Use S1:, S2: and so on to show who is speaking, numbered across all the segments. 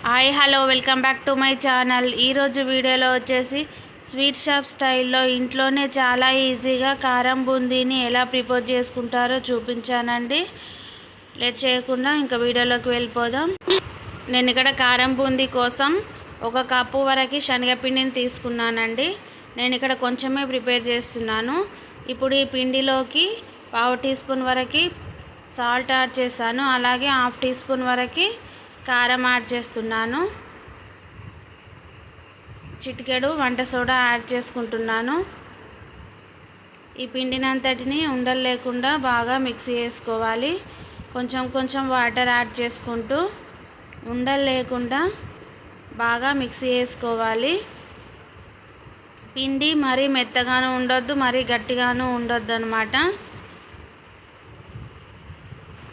S1: Hi hello welcome back to my channel. ఈరోజు వీడియోలో వచ్చేసి స్వీట్ షాప్ స్టైల్లో ఇంట్లోనే చాలా ఈజీగా కారం బూందీని ఎలా ప్రిపేర్ చేసుకుంటారో చూపించానండి. లేట్ చేయకుండా ఇంకా వీడియోలోకి వెళ్ళిపోదాం. నేను ఇక్కడ కారం బూందీ కోసం 1 కప్పు వరకు శనగపిండిని తీసుకున్నానండి. నేను ఇక్కడ కొంచెమే ప్రిపేర్ చేస్తున్నాను. ఇప్పుడు ఈ పిండిలోకి 1/2 టీ స్పూన్ వరకు సాల్ట్ యాడ్ చేశాను. అలాగే 1/2 టీ స్పూన్ వరకు కారం యాడ్ చేస్తున్నాను. చిటికెడు వంట సోడా యాడ్ చేసుకుంటున్నాను. ఈ పిండినంతటిని ఉండలు లేకుండా బాగా మిక్స్ చేసుకోవాలి. కొంచెం కొంచెం వాటర్ యాడ్ చేసుకుంటూ ఉండలు లేకుండా బాగా మిక్స్ చేసుకోవాలి. పిండి మరీ మెత్తగాను ఉండొద్దు, మరీ గట్టిగాను ఉండొద్దు అన్నమాట.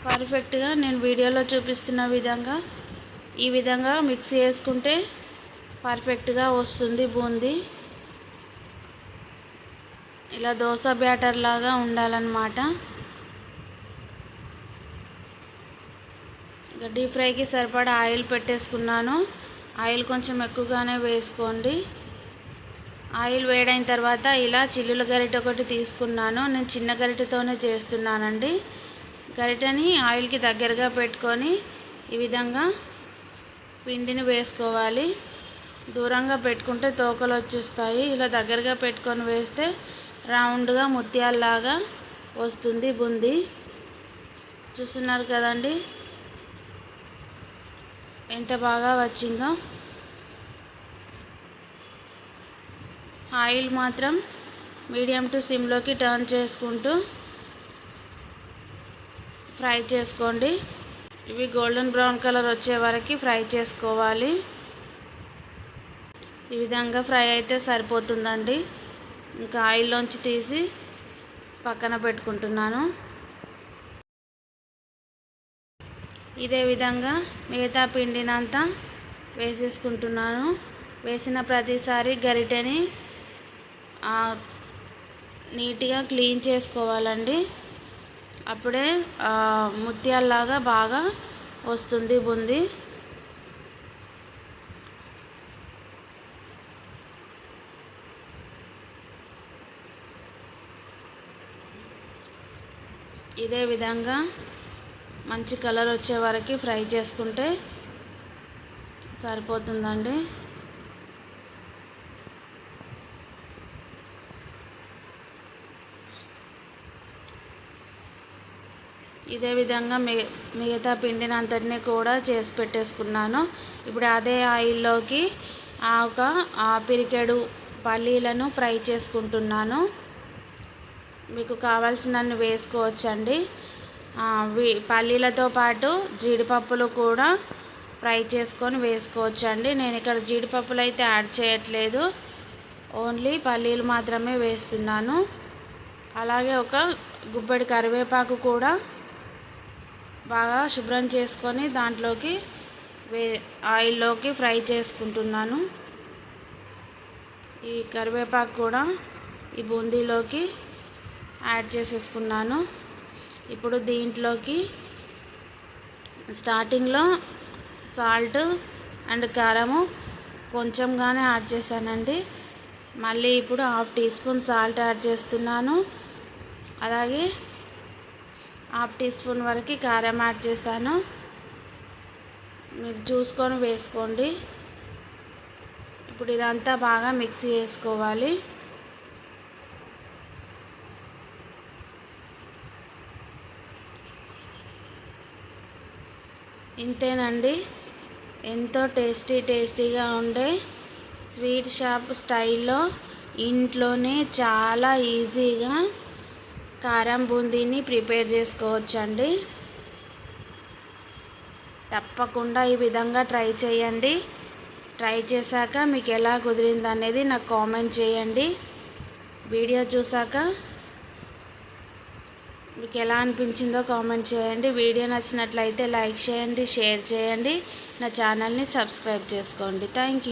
S1: పర్ఫెక్ట్గా నేను వీడియోలో చూపిస్తున్న విధంగా ఈ విధంగా మిక్స్ చేసుకుంటే పర్ఫెక్ట్గా వస్తుంది బూందీ. ఇలా దోశ బ్యాటర్ లాగా ఉండాలన్నమాట. డీప్ ఫ్రైకి సరిపడా ఆయిల్ పెట్టేసుకున్నాను. ఆయిల్ కొంచెం ఎక్కువగానే వేసుకోండి. ఆయిల్ వేడైన తర్వాత ఇలా చిల్లుల గరిటె ఒకటి తీసుకున్నాను. నేను చిన్న గరిటెతోనే చేస్తున్నానండి. గరిటెని ఆయిల్కి దగ్గరగా పెట్టుకొని ఈ విధంగా పిండిని వేసుకోవాలి. దూరంగా పెట్టుకుంటే తోకలు వచ్చేస్తాయి. ఇలా దగ్గరగా పెట్టుకొని వేస్తే రౌండ్గా ముత్యాలలాగా వస్తుంది బూందీ. చూస్తున్నారు కదండి ఎంత బాగా వచ్చిందో. ఆయిల్ మాత్రం మీడియం టు సిమ్లోకి టర్న్ చేసుకుంటూ ఫ్రై చేసుకోండి. ఇవి గోల్డెన్ బ్రౌన్ కలర్ వచ్చే వరకు ఫ్రై చేసుకోవాలి. ఈ విధంగా ఫ్రై అయితే సరిపోతుందండి. ఇంకా ఆయిల్లోంచి తీసి పక్కన పెట్టుకుంటున్నాను. ఇదే విధంగా మిగతా పిండినంతా వేసేసుకుంటున్నాను. వేసిన ప్రతిసారి గరిటెని నీట్గా క్లీన్ చేసుకోవాలండి. అప్పుడే ముత్యాలలాగా బాగా వస్తుంది బూందీ. ఇదే విధంగా మంచి కలర్ వచ్చే వరకు ఫ్రై చేసుకుంటే సరిపోతుందండి. ఇదే విధంగా మిగతా పిండిని అంతటినీ కూడా చేసి పెట్టేసుకున్నాను. ఇప్పుడు అదే ఆయిల్లోకి ఒక పిరికెడు పల్లీలను ఫ్రై చేసుకుంటున్నాను. మీకు కావాల్సినన్ని వేసుకోవచ్చండి. పల్లీలతో పాటు జీడిపప్పులు కూడా ఫ్రై చేసుకొని వేసుకోవచ్చండి. నేను ఇక్కడ జీడిపప్పులు అయితే యాడ్ చేయట్లేదు, ఓన్లీ పల్లీలు మాత్రమే వేస్తున్నాను. అలాగే ఒక గుప్పెడి కరివేపాకు కూడా బాగా శుభ్రం చేసుకొని దాంట్లోకి ఆయిల్లోకి ఫ్రై చేసుకుంటున్నాను. ఈ కరివేపాకు కూడా ఈ బూందీలోకి యాడ్ చేసేసుకున్నాను. ఇప్పుడు దీంట్లోకి స్టార్టింగ్లో సాల్ట్ అండ్ కారము కొంచెంగానే యాడ్ చేశానండి. మళ్ళీ ఇప్పుడు 1/2 టీ స్పూన్ సాల్ట్ యాడ్ చేస్తున్నాను. అలాగే 1/2 టీ స్పూన్ వరకు కారం యాడ్ చేశాను. మీరు చూసుకొని వేసుకోండి. ఇప్పుడు ఇదంతా బాగా మిక్స్ చేసుకోవాలి. ఇంతేనండి, ఎంతో టేస్టీగా ఉండే స్వీట్ షాప్ స్టైల్లో ఇంట్లోనే చాలా ఈజీగా కారం బూందీని ప్రిపేర్ చేసుకోవచ్చండి. తప్పకుండా ఈ విధంగా ట్రై చేయండి. ట్రై చేశాక మీకు ఎలా కుదిరింది అనేది నాకు కామెంట్ చేయండి. వీడియో చూసాక మీకు ఎలా అనిపించిందో కామెంట్ చేయండి. వీడియో నచ్చినట్లయితే లైక్ చేయండి, షేర్ చేయండి, నా ఛానల్ని సబ్స్క్రైబ్ చేసుకోండి. Thank you.